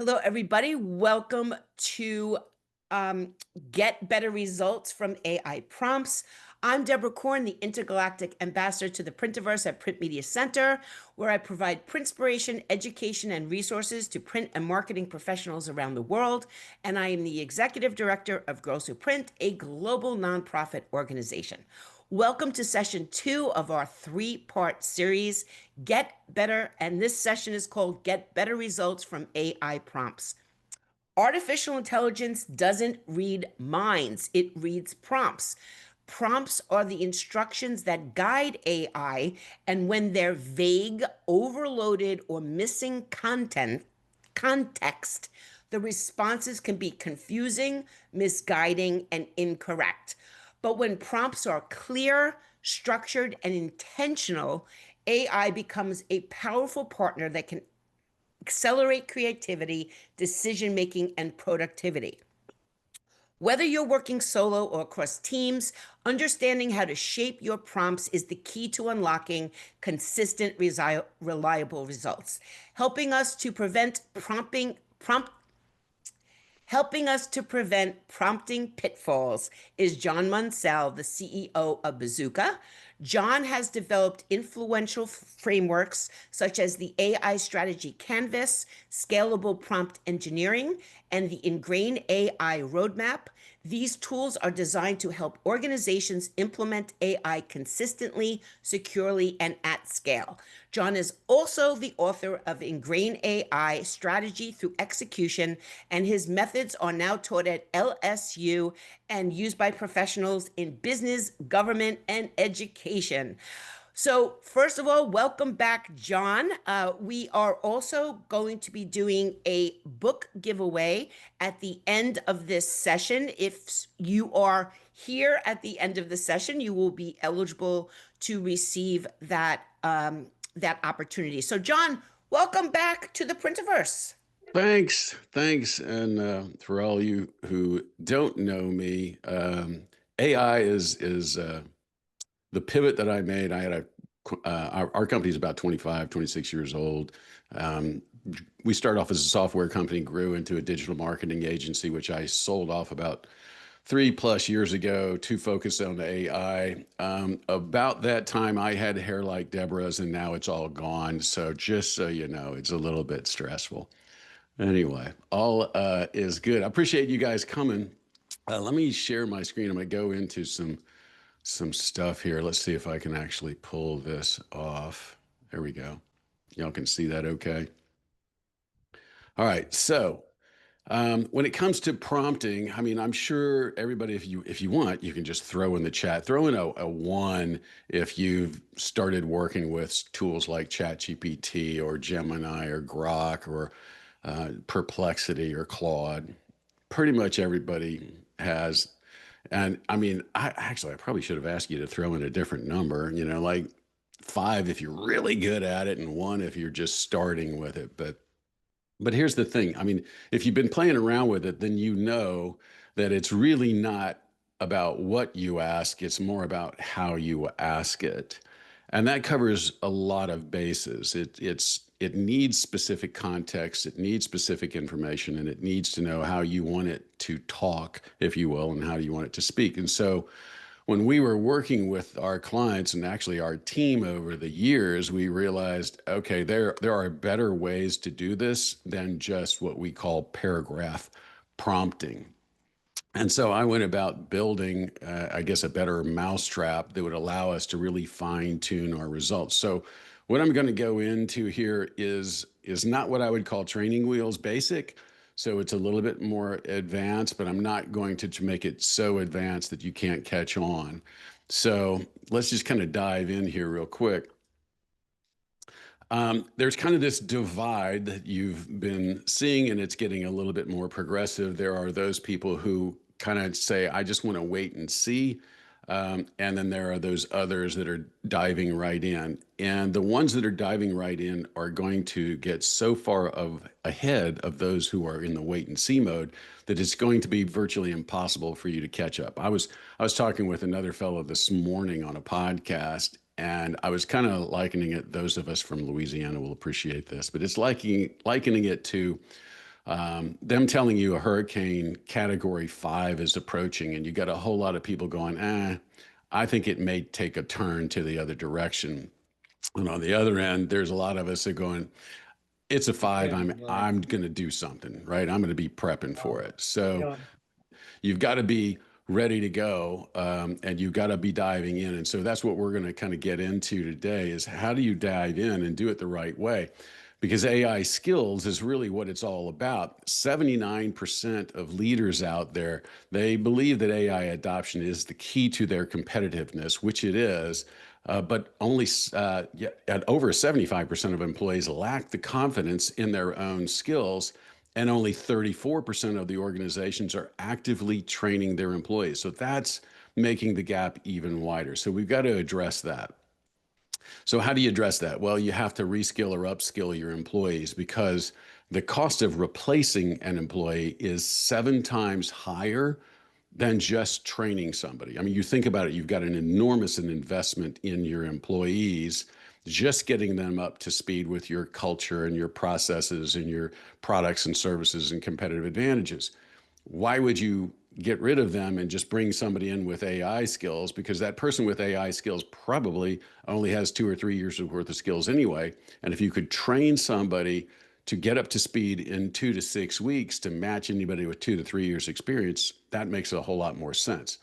Hello, everybody. Welcome to um, Get Better Results from AI Prompts. I'm Deborah Korn, the intergalactic ambassador to the Printiverse at Print Media Center, where I provide printspiration, education, and resources to print and marketing professionals around the world. And I am the executive director of Girls Who Print, a global nonprofit organization. Welcome to session 2 of our 3-part series, Get Better, and this session is called Get Better Results from AI Prompts. Artificial intelligence doesn't read minds, it reads prompts. Prompts are the instructions that guide AI, and when they're vague, overloaded, or missing context, the responses can be confusing, misguiding, and incorrect. But when prompts are clear, structured, and intentional, AI becomes a powerful partner that can accelerate creativity, decision making, and productivity. Whether you're working solo or across teams, understanding how to shape your prompts is the key to unlocking consistent, reliable results, helping us to prevent Helping us to prevent prompting pitfalls is John Munsell, the CEO of Bizzuka. John has developed influential frameworks such as the AI Strategy Canvas, Scalable Prompt Engineering, and the Ingrain AI Roadmap. These tools are designed to help organizations implement AI consistently, securely, and at scale. John is also the author of Ingrain AI Strategy Through Execution, and his methods are now taught at LSU and used by professionals in business, government, and education. So, first of all, welcome back, John. We are also going to be doing a book giveaway at the end of this session. If you are here at the end of the session, you will be eligible to receive that opportunity. So, John, welcome back to the Printiverse. Thanks. And for all you who don't know me, AI is the pivot that I made. Our company's about 25, 26 years old. Um, we started off as a software company, grew into a digital marketing agency, which I sold off about 3+ years ago to focus on AI. About that time, I had hair like Deborah's, and now it's all gone. So just so you know, it's a little bit stressful. Anyway, all is good. I appreciate you guys coming. Let me share my screen. I'm going to go into some stuff here. Let's see if I can actually pull this off. There we go. Y'all can see that okay? All right. So when it comes to prompting, I mean, I'm sure everybody, if you want, you can just throw in the chat, throw in a one if you've started working with tools like ChatGPT or Gemini or Grok or Perplexity or Claude. Pretty much everybody has. And I mean, I probably should have asked you to throw in a different number, like 5 if you're really good at it and 1 if you're just starting with it. But here's the thing. I mean, if you've been playing around with it, then you know that it's really not about what you ask, it's more about how you ask it. And that covers a lot of bases. It needs specific context, it needs specific information, and it needs to know how you want it to talk, if you will, and how you want it to speak. And so when we were working with our clients and actually our team over the years, we realized, okay, there are better ways to do this than just what we call paragraph prompting. And so I went about building, I guess, a better mousetrap that would allow us to really fine tune our results. So what I'm going to go into here is not what I would call training wheels basic. So it's a little bit more advanced, but I'm not going to make it so advanced that you can't catch on. So let's just kind of dive in here real quick. There's kind of this divide that you've been seeing, and it's getting a little bit more progressive. There are those people who kind of say, I just want to wait and see. And then there are those others that are diving right in. And the ones that are diving right in are going to get so far ahead of those who are in the wait and see mode that it's going to be virtually impossible for you to catch up. I was talking with another fellow this morning on a podcast, and I was kind of likening it, those of us from Louisiana will appreciate this, but it's likening it to Them telling you a hurricane category 5 is approaching, and you got a whole lot of people going, I think it may take a turn to the other direction. And on the other end, there's a lot of us that are going, it's a 5. Yeah, I'm right. I'm going to do something, right? I'm going to be prepping for Oh, it. So yeah. you've got to be ready to go, and you've got to be diving in. And so that's what we're going to kind of get into today is how do you dive in and do it the right way? Because AI skills is really what it's all about. 79% of leaders out there, they believe that AI adoption is the key to their competitiveness, which it is. But only at over 75% of employees lack the confidence in their own skills, and only 34% of the organizations are actively training their employees. So that's making the gap even wider. So we've got to address that. So how do you address that? Well, you have to reskill or upskill your employees because the cost of replacing an employee is 7 times higher than just training somebody. I mean, you think about it, you've got an enormous investment in your employees, just getting them up to speed with your culture and your processes and your products and services and competitive advantages. Why would you get rid of them and just bring somebody in with AI skills? Because that person with AI skills probably only has 2 or 3 years worth of skills anyway. And if you could train somebody to get up to speed in 2 to 6 weeks to match anybody with 2 to 3 years experience, that makes a whole lot more sense.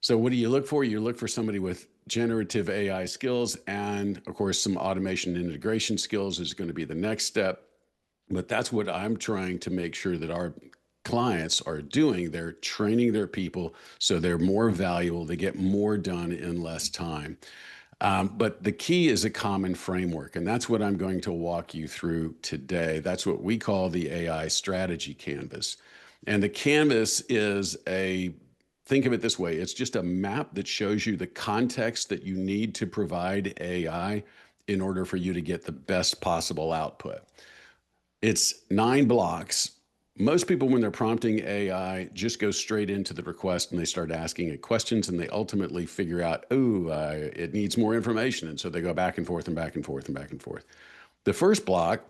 So what do you look for? You look for somebody with generative AI skills, and of course, some automation and integration skills is going to be the next step. But that's what I'm trying to make sure that our clients are doing. They're training their people so they're more valuable, they get more done in less time. But the key is a common framework, and that's what I'm going to walk you through today. That's what we call the AI strategy canvas. And the canvas is think of it this way, it's just a map that shows you the context that you need to provide AI in order for you to get the best possible output. It's 9 blocks. Most people, when they're prompting AI, just go straight into the request and they start asking it questions, and they ultimately figure out, it needs more information. And so they go back and forth and back and forth and back and forth. The first block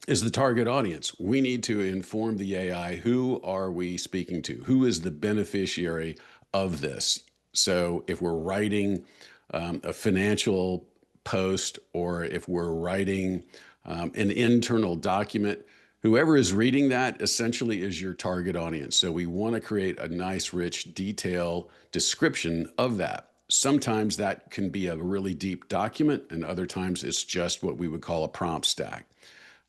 is the target audience. We need to inform the AI, who are we speaking to? Who is the beneficiary of this? So if we're writing a financial post, or if we're writing an internal document, whoever is reading that essentially is your target audience. So we want to create a nice, rich, detailed description of that. Sometimes that can be a really deep document, and other times it's just what we would call a prompt stack.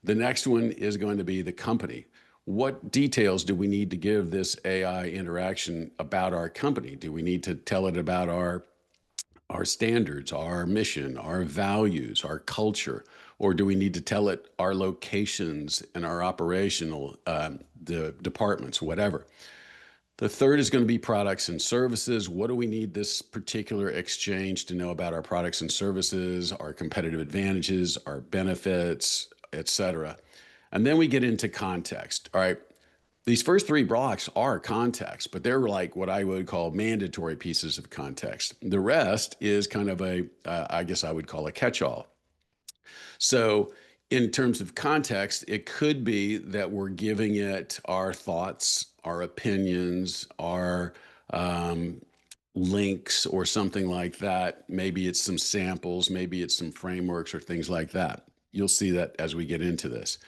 The next one is going to be the company. What details do we need to give this AI interaction about our company? Do we need to tell it about our standards, our mission, our values, our culture, or do we need to tell it our locations and our operational the departments, whatever? The third is going to be products and services. What do we need this particular exchange to know about our products and services, our competitive advantages, our benefits, et cetera? And then we get into context. All right. These first 3 blocks are context, but they're like what I would call mandatory pieces of context. The rest is kind of I guess I would call a catch-all. So, in terms of context, it could be that we're giving it our thoughts, our opinions, our links, or something like that. Maybe it's some samples, maybe it's some frameworks or things like that. You'll see that as we get into this.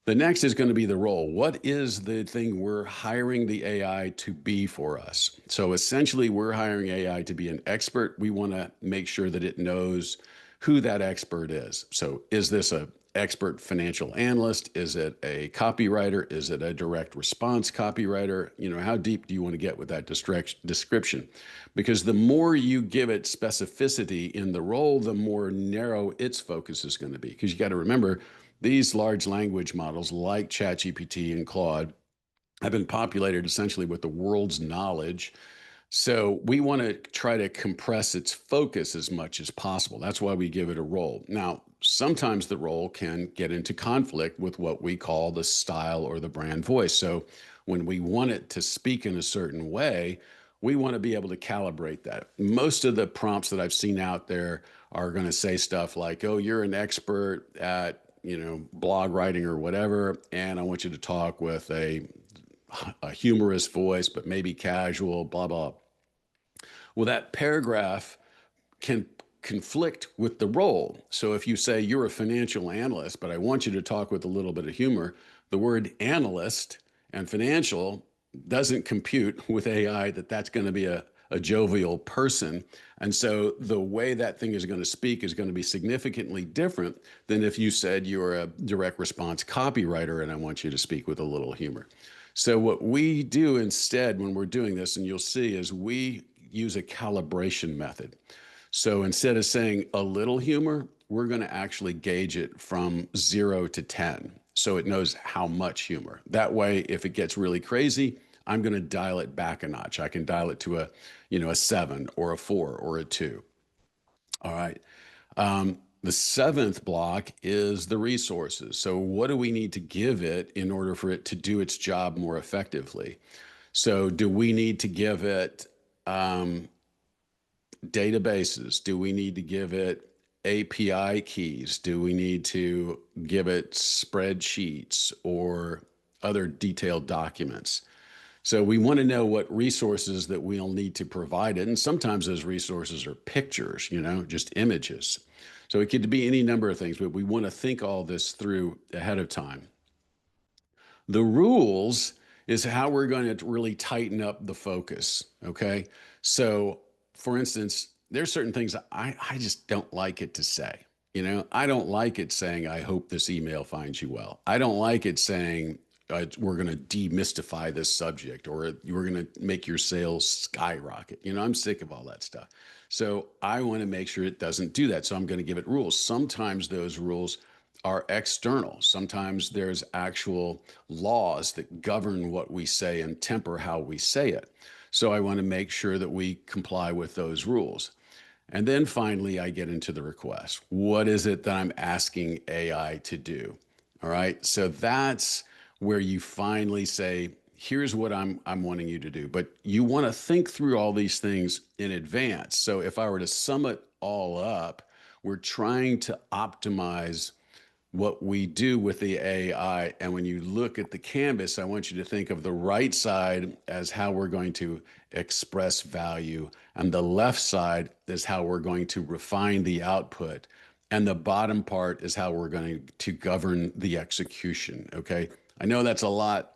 The next is going to be the role. What is the thing we're hiring the AI to be for us? So essentially, we're hiring AI to be an expert. We want to make sure that it knows who that expert is. So is this an expert financial analyst? Is it a copywriter? Is it a direct response copywriter? How deep do you want to get with that description? Because the more you give it specificity in the role, the more narrow its focus is going to be. Because you got to remember, these large language models like ChatGPT and Claude have been populated essentially with the world's knowledge. So we want to try to compress its focus as much as possible. That's why we give it a role. Now, sometimes the role can get into conflict with what we call the style or the brand voice. So when we want it to speak in a certain way, we want to be able to calibrate that. Most of the prompts that I've seen out there are going to say stuff like, oh, you're an expert at blog writing or whatever, and I want you to talk with a humorous voice, but maybe casual, blah, blah. Well, that paragraph can conflict with the role. So if you say you're a financial analyst, but I want you to talk with a little bit of humor, the word analyst and financial doesn't compute with AI that that's going to be a jovial person. And so the way that thing is going to speak is going to be significantly different than if you said you're a direct response copywriter and I want you to speak with a little humor. So what we do instead when we're doing this, and you'll see, is we use a calibration method. So instead of saying a little humor, we're going to actually gauge it from 0 to 10. So it knows how much humor. That way, if it gets really crazy, I'm going to dial it back a notch. I can dial it to a 7 or a 4 or a 2. All right. The seventh block is the resources. So what do we need to give it in order for it to do its job more effectively? So do we need to give it databases? Do we need to give it API keys? Do we need to give it spreadsheets or other detailed documents? So we want to know what resources that we'll need to provide it. And sometimes those resources are pictures, just images. So it could be any number of things, but we want to think all this through ahead of time. The rules is how we're going to really tighten up the focus. Okay. So for instance, there's certain things I just don't like it to say. I don't like it saying, I hope this email finds you well. I don't like it saying, we're going to demystify this subject or we're going to make your sales skyrocket. I'm sick of all that stuff. So I want to make sure it doesn't do that. So I'm going to give it rules. Sometimes those rules are external. Sometimes there's actual laws that govern what we say and temper how we say it. So I want to make sure that we comply with those rules. And then finally, I get into the request. What is it that I'm asking AI to do? All right. So that's where you finally say, here's what I'm wanting you to do. But you want to think through all these things in advance. So if I were to sum it all up, we're trying to optimize what we do with the AI. And when you look at the canvas, I want you to think of the right side as how we're going to express value, and the left side is how we're going to refine the output. And the bottom part is how we're going to govern the execution. Okay. I know that's a lot,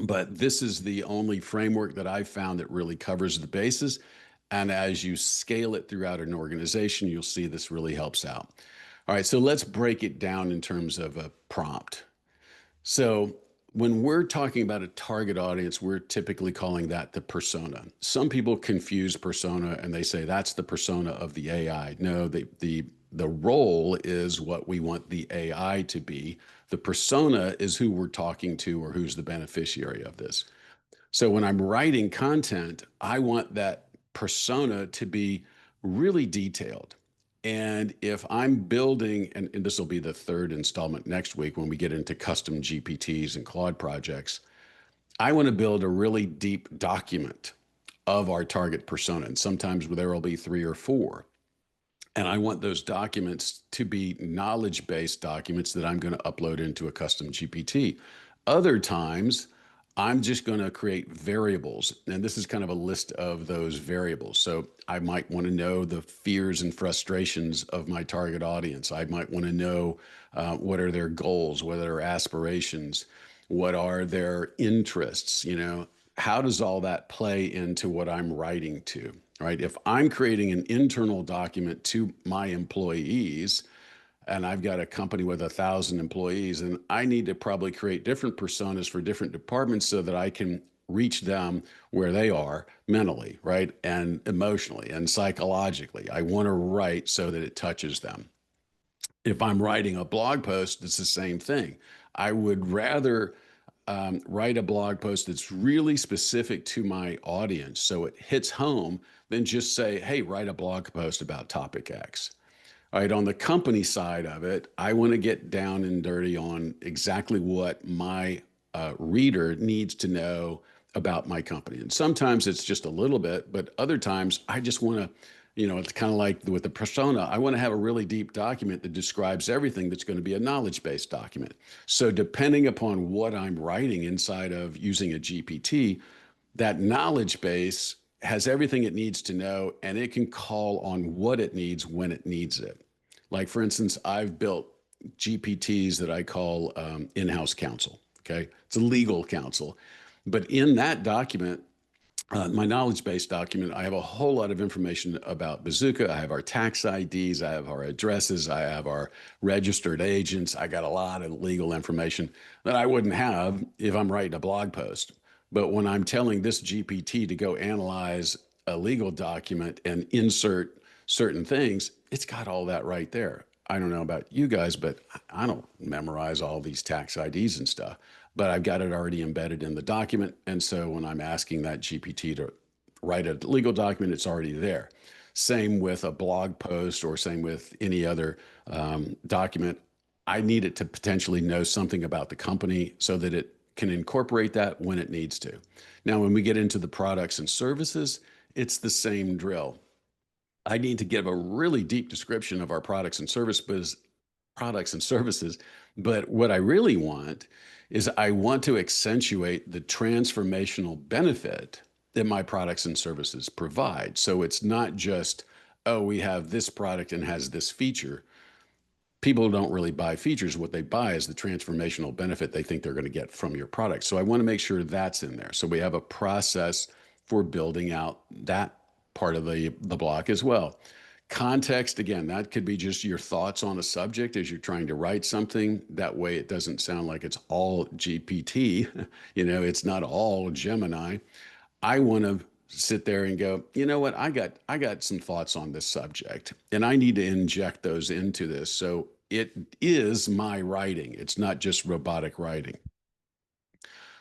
but this is the only framework that I've found that really covers the bases. And as you scale it throughout an organization, you'll see this really helps out. All right, so let's break it down in terms of a prompt. So when we're talking about a target audience, we're typically calling that the persona. Some people confuse persona and they say that's the persona of the AI. No, the role is what we want the AI to be. The persona is who we're talking to or who's the beneficiary of this. So when I'm writing content, I want that persona to be really detailed. And if I'm building, and this will be the third installment next week when we get into custom GPTs and Claude projects, I want to build a really deep document of our target persona. And sometimes there will be 3 or 4. And I want those documents to be knowledge-based documents that I'm going to upload into a custom GPT. Other times, I'm just going to create variables. And this is kind of a list of those variables. So I might want to know the fears and frustrations of my target audience. I might want to know what are their goals, what are their aspirations, what are their interests, how does all that play into what I'm writing to, right? If I'm creating an internal document to my employees, and I've got a company with 1,000 employees, and I need to probably create different personas for different departments so that I can reach them where they are mentally, right? And emotionally and psychologically. I want to write so that it touches them. If I'm writing a blog post, it's the same thing. I would rather write a blog post that's really specific to my audience so it hits home than just say, hey, write a blog post about topic X. All right, on the company side of it, I want to get down and dirty on exactly what my reader needs to know about my company. And sometimes it's just a little bit, but other times I just want to It's kind of like with the persona. I want to have a really deep document that describes everything that's going to be a knowledge-based document. So depending upon what I'm writing inside of using a GPT, that knowledge base has everything it needs to know, and it can call on what it needs when it needs it. Like, for instance, I've built GPTs that I call in-house counsel. Okay. It's a legal counsel. But in that document, my knowledge base document, I have a whole lot of information about Bizzuka. I have our tax IDs, I have our addresses, I have our registered agents. I got a lot of legal information that I wouldn't have if I'm writing a blog post. But when I'm telling this GPT to go analyze a legal document and insert certain things, it's got all that right there. I don't know about you guys, but I don't memorize all these tax IDs and stuff, but I've got it already embedded in the document. And so when I'm asking that GPT to write a legal document, it's already there. Same with a blog post or same with any other document. I need it to potentially know something about the company so that it can incorporate that when it needs to. Now, when we get into the products and services, it's the same drill. I need to give a really deep description of our products and services. But what I really want is I want to accentuate the transformational benefit that my products and services provide. So it's not just, oh, we have this product and has this feature. People don't really buy features. What they buy is the transformational benefit they think they're going to get from your product. So I want to make sure that's in there. So we have a process for building out that part of the block as well. Context, again, that could be just your thoughts on a subject as you're trying to write something. That way it doesn't sound like it's all GPT. It's not all Gemini. I want to sit there and go, you know what? I got some thoughts on this subject and I need to inject those into this. So it is my writing. It's not just robotic writing.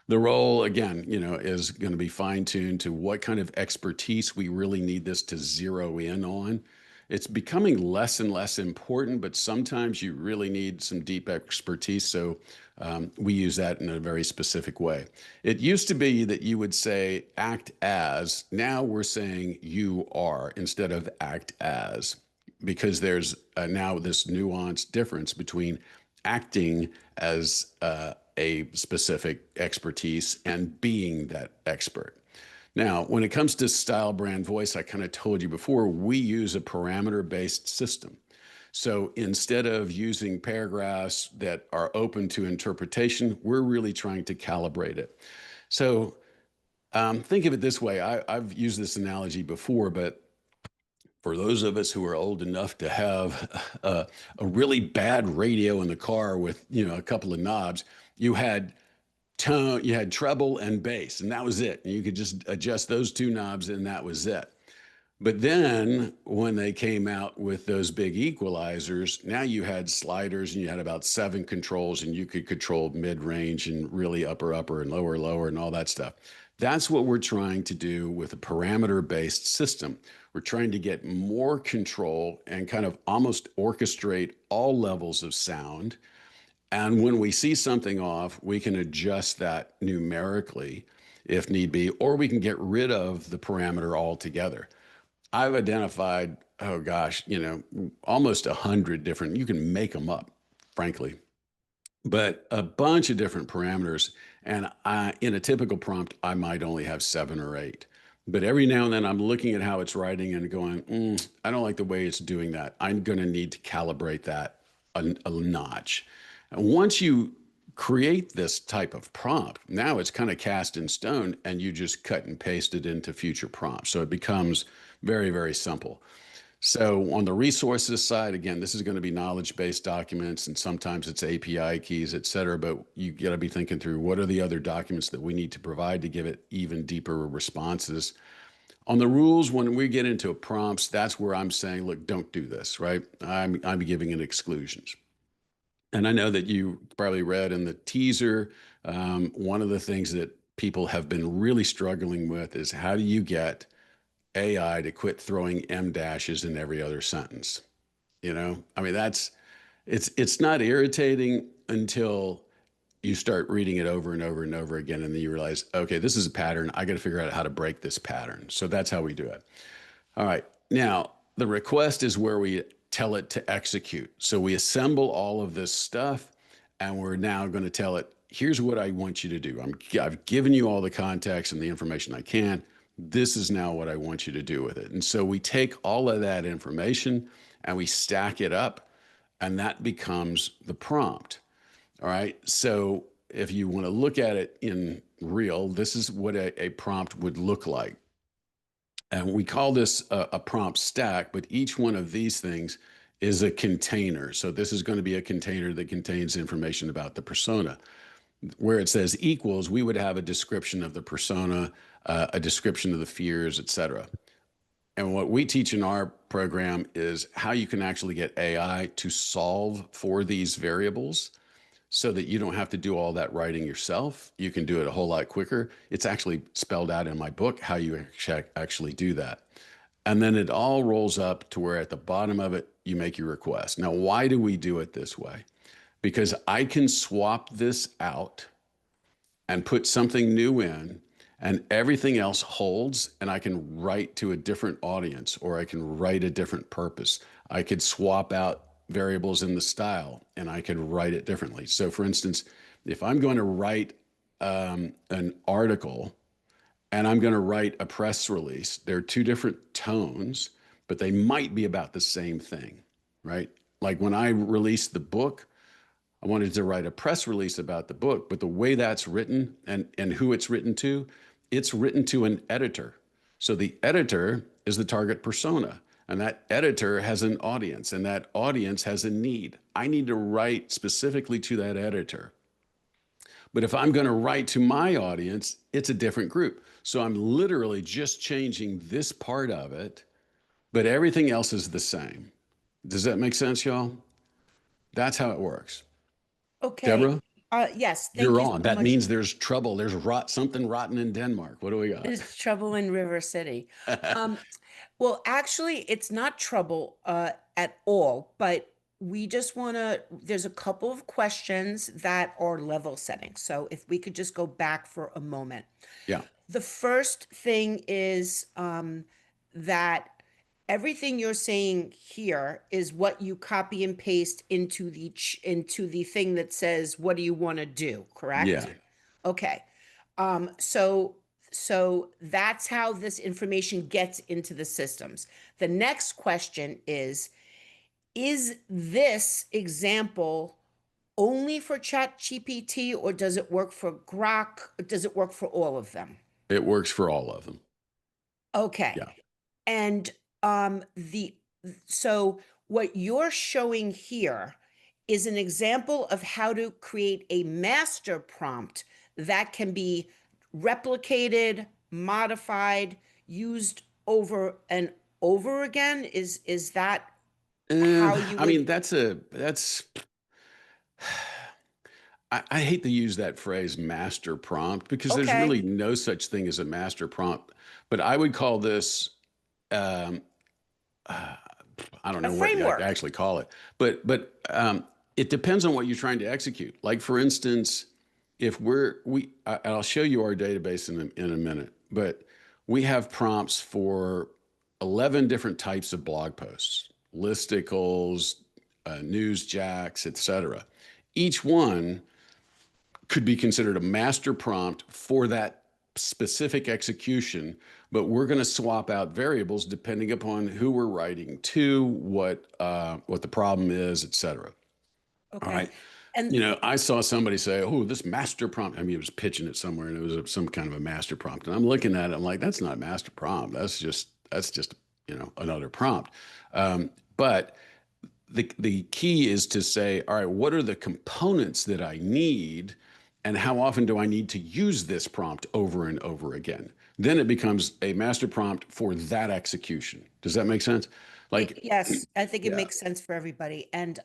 The role, again, is going to be fine tuned to what kind of expertise we really need this to zero in on. It's becoming less and less important, but sometimes you really need some deep expertise. So we use that in a very specific way. It used to be that you would say act as. Now we're saying you are instead of act as, because there's now this nuanced difference between acting as a specific expertise and being that expert. Now, when it comes to style, brand, voice, I kind of told you before, we use a parameter-based system. So instead of using paragraphs that are open to interpretation, we're really trying to calibrate it. So think of it this way. I've used this analogy before, but for those of us who are old enough to have a really bad radio in the car with a couple of knobs, you had tone, you had treble and bass, and that was it. And you could just adjust those two knobs, and that was it. But then when they came out with those big equalizers, now you had sliders and you had about 7 controls, and you could control mid-range and really upper and lower and all that stuff. That's what we're trying to do with a parameter-based system. We're trying to get more control and kind of almost orchestrate all levels of sound. And when we see something off, we can adjust that numerically if need be, or we can get rid of the parameter altogether. I've identified, oh gosh, almost 100 different, you can make them up, frankly, but a bunch of different parameters. And in a typical prompt, I might only have 7 or 8. But every now and then I'm looking at how it's writing and going, I don't like the way it's doing that. I'm going to need to calibrate that a notch. And once you create this type of prompt, now it's kind of cast in stone and you just cut and paste it into future prompts. So it becomes very, very simple. So on the resources side, again, this is going to be knowledge-based documents, and sometimes it's API keys, et cetera, but you got to be thinking through what are the other documents that we need to provide to give it even deeper responses. On the rules, when we get into prompts, that's where I'm saying, look, don't do this, right? I'm giving it exclusions. And I know that you probably read in the teaser, one of the things that people have been really struggling with is how do you get AI to quit throwing M dashes in every other sentence? I mean, it's not irritating until you start reading it over and over and over again. And then you realize, okay, this is a pattern. I got to figure out how to break this pattern. So that's how we do it. All right. Now, The request is where we tell it to execute. So we assemble all of this stuff, and we're now going to tell it, here's what I want you to do. I've given you all the context and the information I can. This is now what I want you to do with it. And so we take all of that information and we stack it up, and that becomes the prompt. All right. So if you want to look at it in real, this is what a prompt would look like. And we call this a prompt stack, but each one of these things is a container. So this is going to be a container that contains information about the persona. Where it says equals, we would have a description of the persona, a description of the fears, etc. And what we teach in our program is how you can actually get AI to solve for these variables so that you don't have to do all that writing yourself. You can do it a whole lot quicker. It's actually spelled out in my book how you actually do that. And then it all rolls up to where at the bottom of it, you make your request. Now, why do we do it this way? Because I can swap this out and put something new in, and everything else holds, and I can write to a different audience, or I can write a different purpose. I could swap out variables in the style, and I could write it differently. So for instance, if I'm going to write an article and I'm going to write a press release, there are two different tones, but they might be about the same thing, right? Like when I released the book, I wanted to write a press release about the book, but the way that's written and who it's written to an editor. So the editor is the target persona, and that editor has an audience, and that audience has a need. I need to write specifically to that editor. But if I'm going to write to my audience, it's a different group. So I'm literally just changing this part of it, but everything else is the same. Does that make sense, y'all? That's how it works. Okay. Deborah? Yes, thank You're you on. so That much. means there's trouble. There's something rotten in Denmark. What do we got? There's trouble in River City. Um, well, actually, it's not trouble at all, but we just want to, there's a couple of questions that are level setting. So if we could just go back for a moment. Yeah. The first thing is that everything you're saying here is what you copy and paste into into the thing that says, what do you want to do, correct? Yeah. Okay. So that's how this information gets into the systems. The next question is this example only for ChatGPT, or does it work for Grok? Does it work for all of them? It works for all of them. Okay. Yeah. And the so what you're showing here is an example of how to create a master prompt that can be replicated, modified, used over and over again. Is that how you I mean, would? that's I hate to use that phrase master prompt because there's Okay, really no such thing as a master prompt, but I would call this um, uh, I don't a know what I framework. actually call it, but it depends on what you're trying to execute. Like for instance, if I'll show you our database in a minute, but we have prompts for 11 different types of blog posts, listicles, news jacks, etc. Each one could be considered a master prompt for that specific execution, but we're going to swap out variables depending upon who we're writing to, what the problem is, et cetera. All Okay. right. And I saw somebody say, "Oh, this master prompt." I mean, it was pitching it somewhere, and it was some kind of a master prompt. And I'm looking at it, I'm like, "That's not a master prompt. That's just another prompt." But the key is to say, all right, what are the components that I need, and how often do I need to use this prompt over and over again? Then it becomes a master prompt for that execution. Does that make sense? Like, yes, I think it yeah, makes sense for everybody. And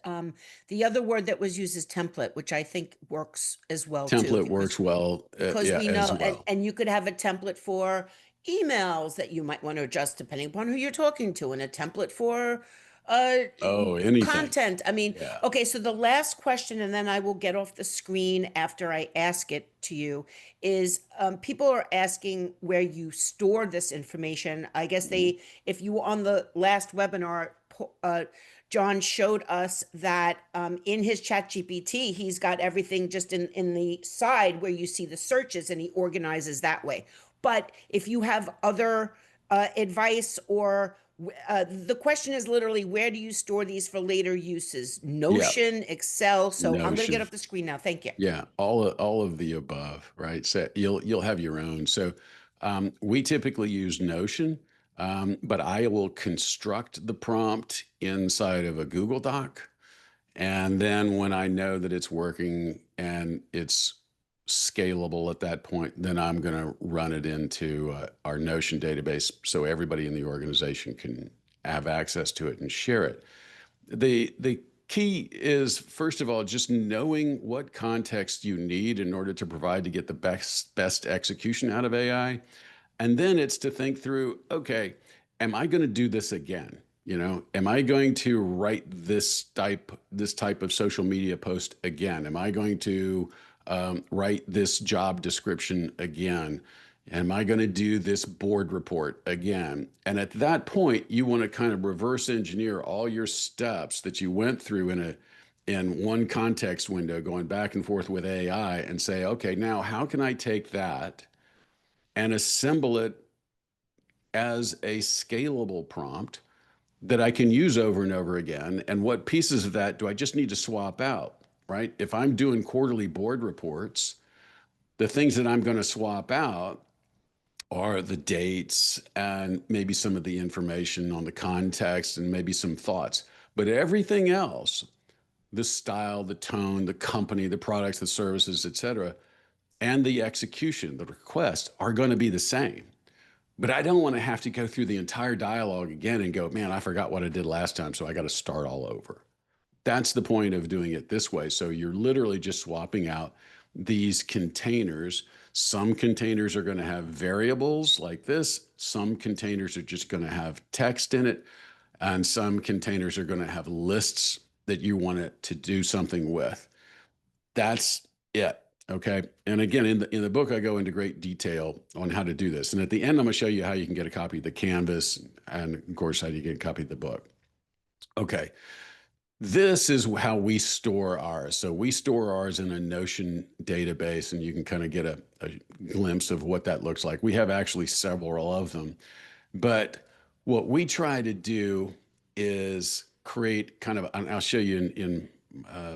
the other word that was used is template, which I think works as well too, template works well, because yeah, we as know, well. and you could have a template for emails that you might want to adjust depending upon who you're talking to, and a template for Uh, Oh, anything. content. I mean, Yeah. okay, so the last question, and then I will get off the screen after I ask it to you, is people are asking where you store this information. I guess Mhm. if you were on the last webinar, John showed us that in his chat GPT, he's got everything just in the side where you see the searches and he organizes that way. But if you have other advice or the question is literally where do you store these for later uses? Yeah. Notion, Excel. So I'm going to get Notion. off the screen now. Thank you. Yeah, all of the above, right? So you'll have your own. So we typically use Notion, but I will construct the prompt inside of a Google Doc, and then when I know that it's working and it's scalable at that point, then I'm going to run it into our Notion database so everybody in the organization can have access to it and share it. The key is, first of all, just knowing what context you need in order to provide to get the best execution out of AI. And then it's to think through, okay, am I going to do this again? Am I going to write this type of social media post again? Am I going to write this job description again? Am I going to do this board report again? And at that point, you want to kind of reverse engineer all your steps that you went through in one context window, going back and forth with AI, and say, okay, now how can I take that and assemble it as a scalable prompt that I can use over and over again? And what pieces of that do I just need to swap out, right? If I'm doing quarterly board reports, the things that I'm going to swap out are the dates and maybe some of the information on the context and maybe some thoughts. But everything else, the style, the tone, the company, the products, the services, et cetera, and the execution, the request are going to be the same. But I don't want to have to go through the entire dialogue again and go, man, I forgot what I did last time, so I got to start all over. That's the point of doing it this way. So you're literally just swapping out these containers. Some containers are going to have variables like this. Some containers are just going to have text in it. And some containers are going to have lists that you want it to do something with. That's it. Okay. And again, in the book, I go into great detail on how to do this. And at the end, I'm going to show you how you can get a copy of the canvas and, of course, how you get a copy of the book. Okay. This is how we store ours. So we store ours in a Notion database, and you can kind of get a glimpse of what that looks like. We have actually several of them. But what we try to do is create kind of, and I'll show you in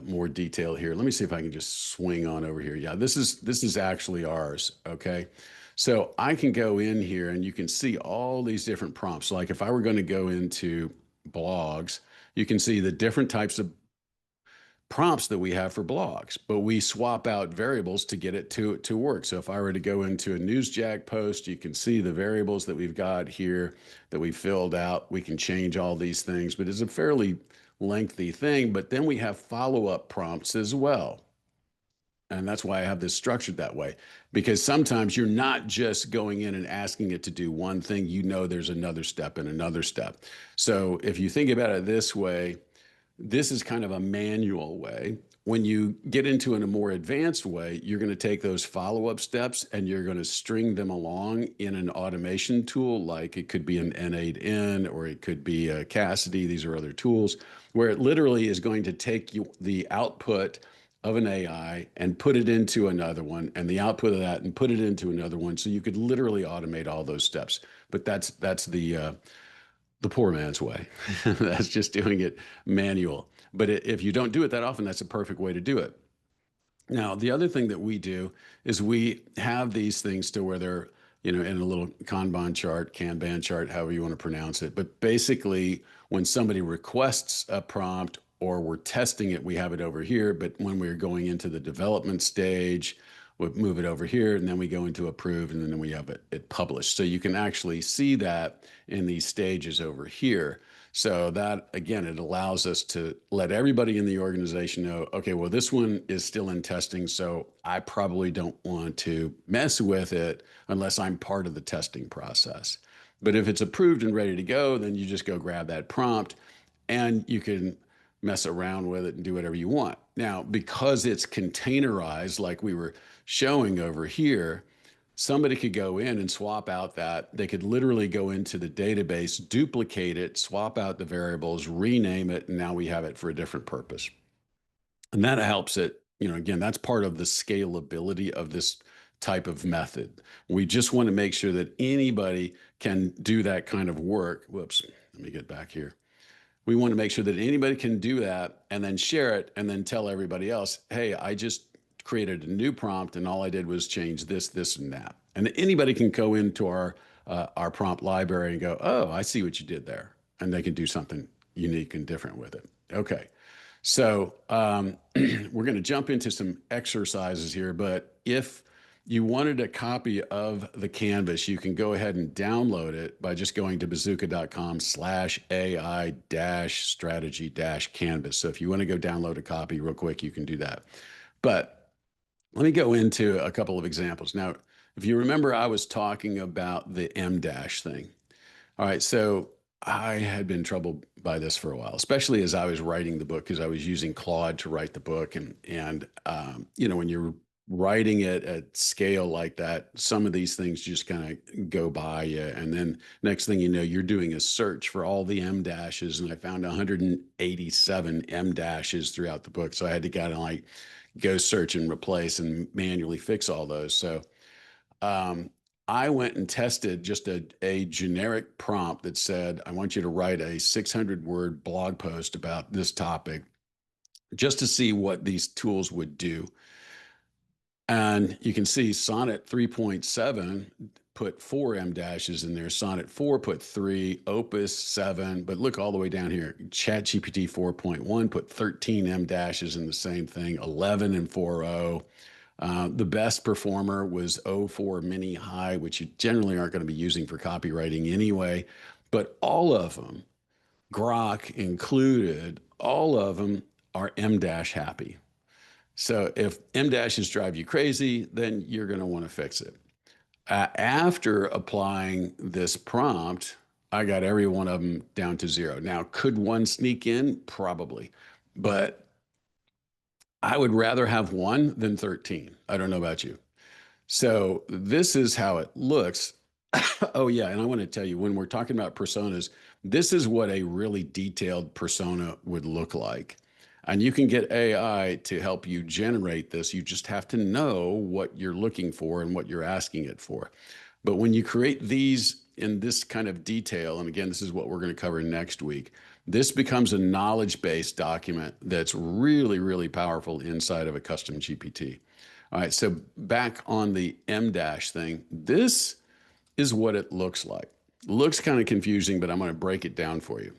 more detail here. Let me see if I can just swing on over here. Yeah, this is actually ours. Okay. So I can go in here and you can see all these different prompts. Like if I were going to go into blogs, you can see the different types of prompts that we have for blogs, but we swap out variables to get it to work. So if I were to go into a Newsjack post, you can see the variables that we've got here that we filled out. We can change all these things, but it's a fairly lengthy thing. But then we have follow-up prompts as well. And that's why I have this structured that way, because sometimes you're not just going in and asking it to do one thing, there's another step and another step. So if you think about it this way, this is kind of a manual way. When you get into in a more advanced way, you're going to take those follow-up steps and you're going to string them along in an automation tool, like it could be an N8N or it could be a Cassidy. These are other tools where it literally is going to take you the output of an AI and put it into another one, and the output of that and put it into another one. So you could literally automate all those steps. But that's the poor man's way. That's just doing it manual. But if you don't do it that often, that's a perfect way to do it. Now, the other thing that we do is we have these things to where they're, in a little Kanban chart, Kanban chart, however you want to pronounce it. But basically, when somebody requests a prompt or we're testing it, we have it over here. But when we're going into the development stage, we move it over here, and then we go into approved, and then we have it published. So you can actually see that in these stages over here. So that, again, it allows us to let everybody in the organization know, okay, well, this one is still in testing, so I probably don't want to mess with it unless I'm part of the testing process. But if it's approved and ready to go, then you just go grab that prompt and you can mess around with it and do whatever you want. Now, because it's containerized, like we were showing over here, somebody could go in and swap out that. They could literally go into the database, duplicate it, swap out the variables, rename it, and now we have it for a different purpose. And that helps it, again, that's part of the scalability of this type of method. We just want to make sure that anybody can do that kind of work. Whoops, let me get back here. We want to make sure that anybody can do that and then share it and then tell everybody else, hey, I just created a new prompt and all I did was change this, this, and that. And anybody can go into our prompt library and go, oh, I see what you did there. And they can do something unique and different with it. Okay. So we're going to jump into some exercises here, but if you wanted a copy of the Canvas, you can go ahead and download it by just going to bizzuka.com/AI-strategy-canvas. So if you want to go download a copy real quick, you can do that. But let me go into a couple of examples. Now, if you remember, I was talking about the M dash thing. All right, so I had been troubled by this for a while, especially as I was writing the book, because I was using Claude to write the book, and when you're writing it at scale like that, some of these things just kind of go by you, and then next thing you know, you're doing a search for all the M dashes, and I found 187 M dashes throughout the book, so I had to kind of like go search and replace and manually fix all those. So I went and tested just a generic prompt that said, I want you to write a 600-word blog post about this topic just to see what these tools would do. And you can see Sonnet 3.7 put 4 M dashes in there. Sonnet 4 put 3, Opus 7, but look all the way down here. ChatGPT 4.1 put 13 M dashes in the same thing, 11 and 4.0. The best performer was O4 Mini High, which you generally aren't going to be using for copywriting anyway. But all of them, Grok included, all of them are M dash happy. So if M dashes drive you crazy, then you're going to want to fix it. After applying this prompt, I got every one of them down to 0. Now, could one sneak in? Probably. But I would rather have 1 than 13. I don't know about you. So this is how it looks. Oh, yeah. And I want to tell you, when we're talking about personas, this is what a really detailed persona would look like. And you can get AI to help you generate this. You just have to know what you're looking for and what you're asking it for. But when you create these in this kind of detail, and again, this is what we're going to cover next week, this becomes a knowledge-based document that's really, really powerful inside of a custom GPT. All right, so back on the M dash thing, this is what it looks like. Looks kind of confusing, but I'm going to break it down for you.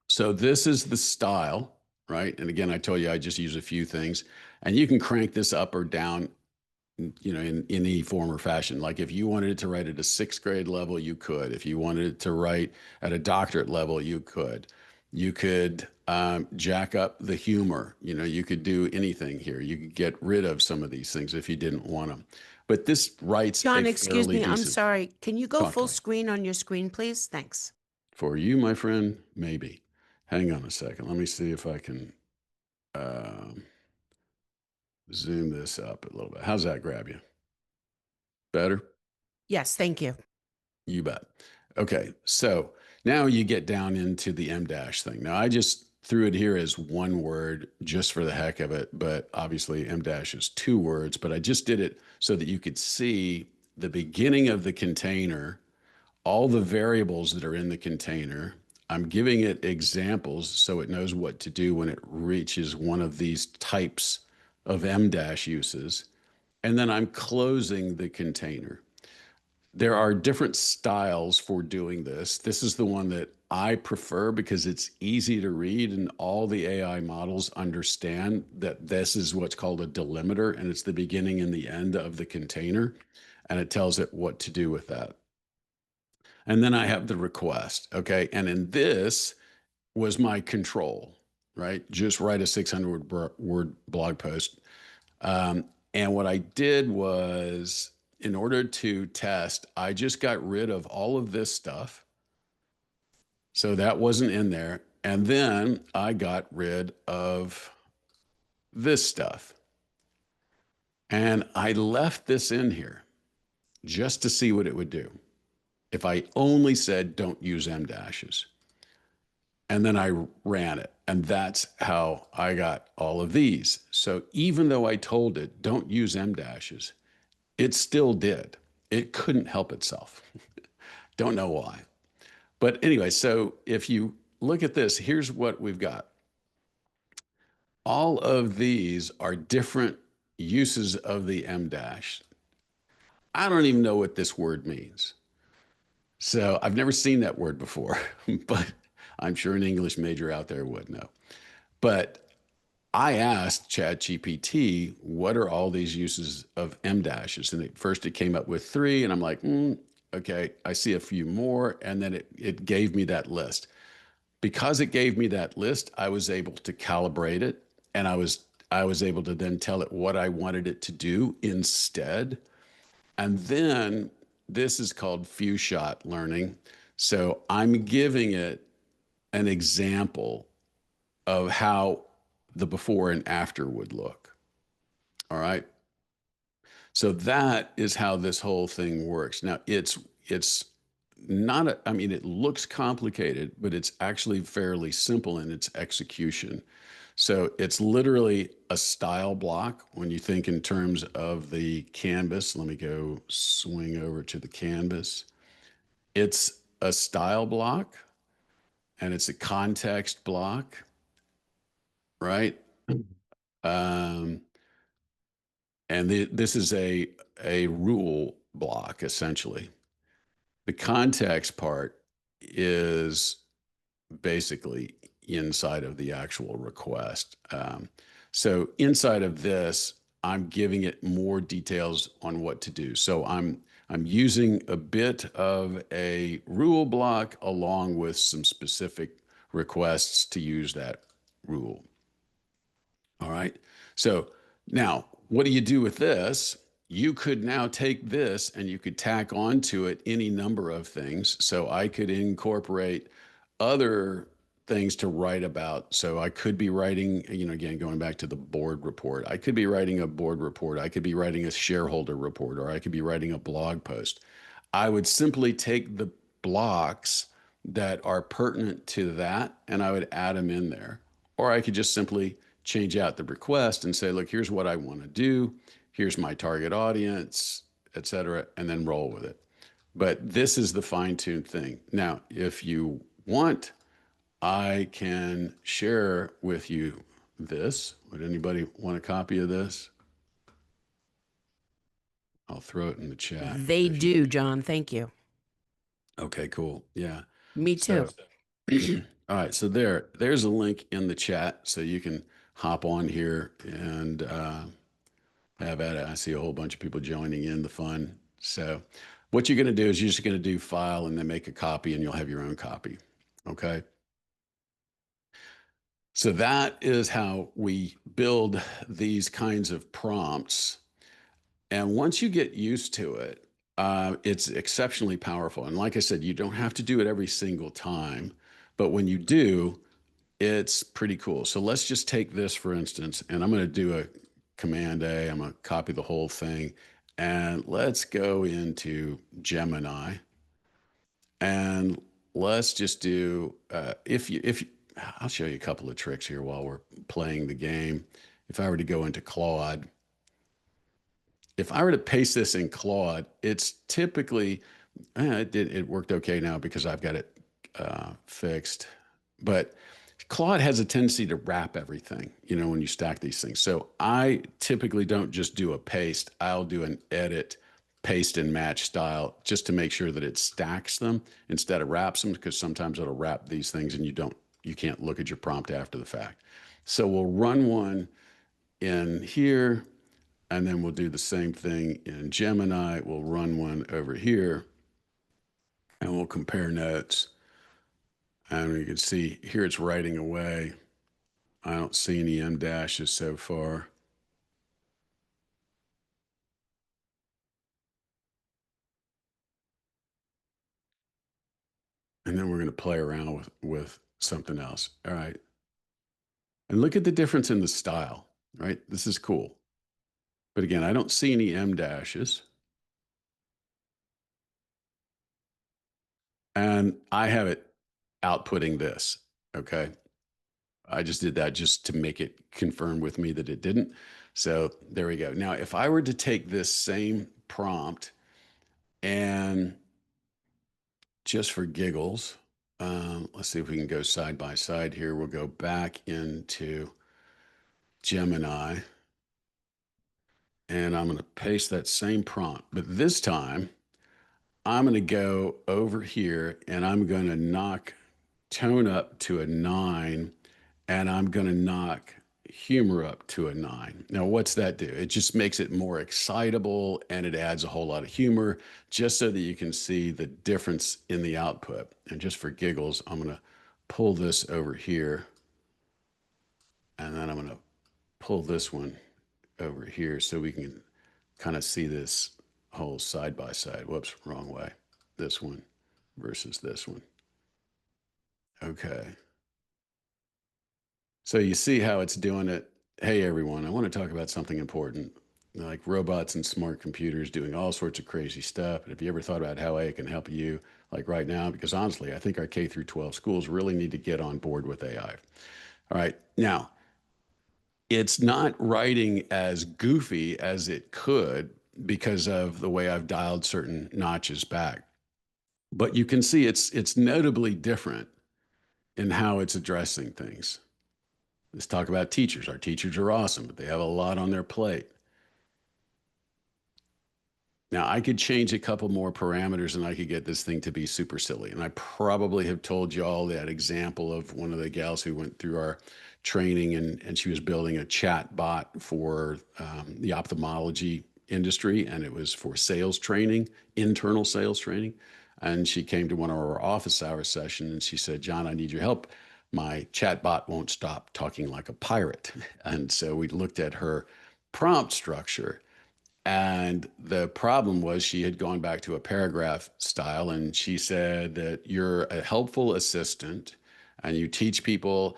So this is the style, right? And again, I told you I just use a few things, and you can crank this up or down, in any form or fashion. Like if you wanted it to write at a 6th grade level, you could. If you wanted it to write at a doctorate level, you could. You could jack up the humor. You could do anything here. You could get rid of some of these things if you didn't want them. But this writes John, a excuse fairly me. I'm decent. sorry. Can you go Talk to full me. screen on your screen, please? Thanks. For you, my friend, maybe. Hang on a second. Let me see if I can um, zoom this up a little bit. How's that grab you? Better? Yes, thank you. You bet. Okay, so now you get down into the M dash thing. Now I just threw it here as one word just for the heck of it, but obviously M dash is 2 words, but I just did it so that you could see the beginning of the container, all the variables that are in the container. I'm giving it examples so it knows what to do when it reaches one of these types of M dash uses. And then I'm closing the container. There are different styles for doing this. This is the one that I prefer because it's easy to read, and all the AI models understand that this is what's called a delimiter, and it's the beginning and the end of the container, and it tells it what to do with that. And then I have the request, okay? And in this was my control, right? Just write a 600-word blog post. And what I did was, in order to test, I just got rid of all of this stuff. So that wasn't in there. And then I got rid of this stuff. And I left this in here just to see what it would do. If I only said don't use M dashes. And then I ran it. And that's how I got all of these. So even though I told it don't use M dashes, it still did. It couldn't help itself. Don't know why. But anyway, so if you look at this, here's what we've got. All of these are different uses of the M dash. I don't even know what this word means. So I've never seen that word before, but I'm sure an English major out there would know. But I asked ChatGPT, what are all these uses of M dashes? And at first it came up with three, and I'm like, okay, I see a few more. And then it gave me that list. Because it gave me that list, I was able to calibrate it, and I was able to then tell it what I wanted it to do instead. And then this is called few shot learning. So I'm giving it an example of how the before and after would look. All right. So that is how this whole thing works. Now it's not I mean, it looks complicated, but it's actually fairly simple in its execution. So it's literally a style block when you think in terms of the canvas. Let me go swing over to the canvas. It's a style block and it's a context block, right? Um, this is a rule block essentially. The context part is basically inside of the actual request. So inside of this, I'm giving it more details on what to do. So I'm using a bit of a rule block along with some specific requests to use that rule. All right. So now, what do you do with this? You could now take this and you could tack onto it any number of things. So I could incorporate other things to write about. So I could be writing, again, going back to the board report, I could be writing a board report. I could be writing a shareholder report, or I could be writing a blog post. I would simply take the blocks that are pertinent to that and I would add them in there. Or I could just simply change out the request and say, look, here's what I want to do. Here's my target audience, et cetera, and then roll with it. But this is the fine-tuned thing. Now, if you want, I can share with you this. Would anybody want a copy of this? I'll throw it in the chat They if you. do, John. Thank you. Okay, cool. Yeah. Me too. So, all right. So there's a link in the chat so you can hop on here and have at it. I see a whole bunch of people joining in the fun. So what you're going to do is you're just going to do file and then make a copy and you'll have your own copy. Okay. So that is how we build these kinds of prompts. And once you get used to it, it's exceptionally powerful. And like I said, you don't have to do it every single time, but when you do, it's pretty cool. So let's just take this for instance, and I'm going to do a Command A. I'm going to copy the whole thing, and let's go into Gemini, and let's just do if you, I'll show you a couple of tricks here while we're playing the game. If I were to go into Claude, if I were to paste this in Claude, it's typically it worked okay now because I've got it fixed, but Claude has a tendency to wrap everything, when you stack these things. So I typically don't just do a paste. I'll do an edit, paste and match style just to make sure that it stacks them instead of wraps them, because sometimes it'll wrap these things and you can't look at your prompt after the fact. So we'll run one in here and then we'll do the same thing in Gemini. We'll run one over here and we'll compare notes. And you can see here it's writing away. I don't see any M dashes so far. And then we're going to play around with something else. All right. And look at the difference in the style, right? This is cool. But again, I don't see any M dashes. And I have it outputting this. Okay. I just did that just to make it confirm with me that it didn't. So there we go. Now, if I were to take this same prompt and just for giggles, let's see if we can go side by side here. We'll go back into Gemini and I'm going to paste that same prompt. But this time, I'm going to go over here and I'm going to knock tone up to a 9 and I'm going to knock humor up to a 9. Now, what's that do? It just makes it more excitable and it adds a whole lot of humor just so that you can see the difference in the output. And just for giggles, I'm going to pull this over here and then I'm going to pull this one over here so we can kind of see this whole side by side. Whoops, wrong way. This one versus this one. Okay. So you see how it's doing it. Hey, everyone, I want to talk about something important, like robots and smart computers doing all sorts of crazy stuff. But have you ever thought about how AI can help you, like right now? Because honestly, I think our K through 12 schools really need to get on board with AI. All right. Now, it's not writing as goofy as it could because of the way I've dialed certain notches back. But you can see it's notably different in how it's addressing things. Let's talk about teachers. Our teachers are awesome, but they have a lot on their plate. Now, I could change a couple more parameters and I could get this thing to be super silly. And I probably have told you all that example of one of the gals who went through our training and she was building a chat bot for the ophthalmology industry. And it was for sales training, internal sales training. And she came to one of our office hour sessions and she said, John, I need your help. My chat bot won't stop talking like a pirate. And so we looked at her prompt structure and the problem was she had gone back to a paragraph style, and she said that you're a helpful assistant and you teach people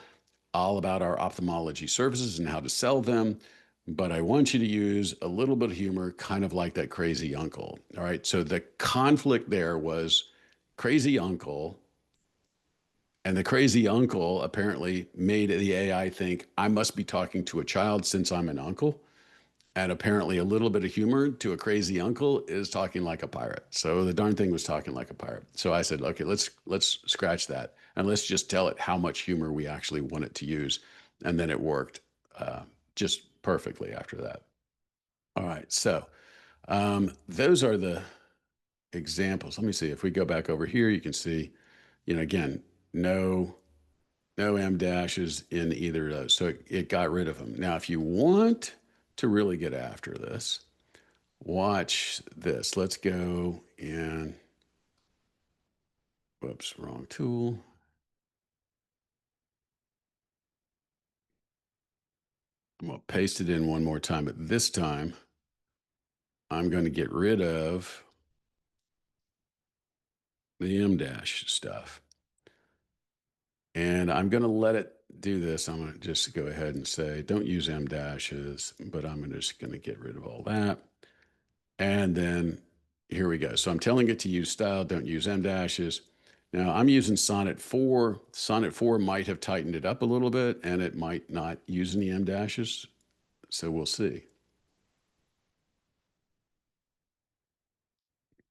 all about our ophthalmology services and how to sell them. But I want you to use a little bit of humor, kind of like that crazy uncle. All right. So the conflict there was crazy uncle. And the crazy uncle apparently made the AI think I must be talking to a child since I'm an uncle. And apparently, a little bit of humor to a crazy uncle is talking like a pirate. So the darn thing was talking like a pirate. So I said, okay, let's scratch that and let's just tell it how much humor we actually want it to use. And then it worked just perfectly after that. All right, so those are the examples. Let me see if we go back over here. You can see, again, no no M dashes in either of those. So it got rid of them. Now, if you want to really get after this, watch this. Let's go and, whoops, wrong tool. I'm going to paste it in one more time, but this time I'm going to get rid of the M dash stuff. And I'm going to let it do this. I'm going to just go ahead and say, don't use M dashes, but I'm just going to get rid of all that. And then here we go. So I'm telling it to use style, don't use M dashes. Now I'm using Sonnet 4. Sonnet 4 might have tightened it up a little bit and it might not use any M dashes. So we'll see.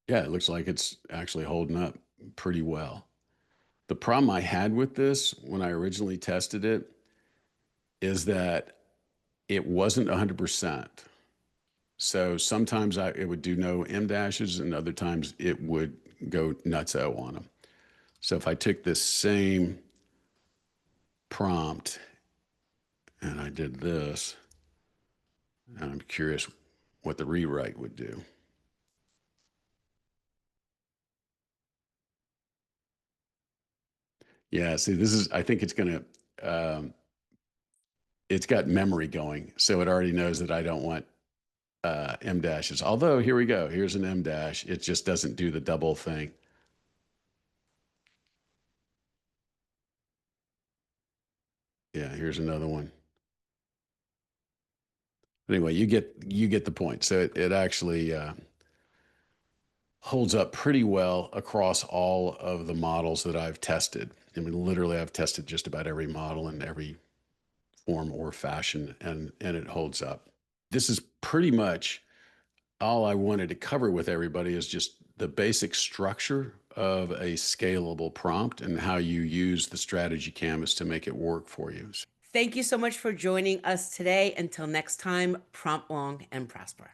Yeah, it looks like it's actually holding up pretty well. The problem I had with this when I originally tested it is that it wasn't 100%. So sometimes it would do no M dashes and other times it would go nutso on them. So if I took this same prompt and I did this, and I'm curious what the rewrite would do. Yeah, see, I think it's got memory going. So it already knows that I don't want M dashes. Although, here we go. Here's an M dash. It just doesn't do the double thing. Yeah, here's another one. Anyway, you get the point. So it actually holds up pretty well across all of the models that I've tested. I mean, literally, I've tested just about every model in every form or fashion, and it holds up. This is pretty much all I wanted to cover with everybody is just the basic structure of a scalable prompt and how you use the strategy canvas to make it work for you. Thank you so much for joining us today. Until next time, prompt long and prosper.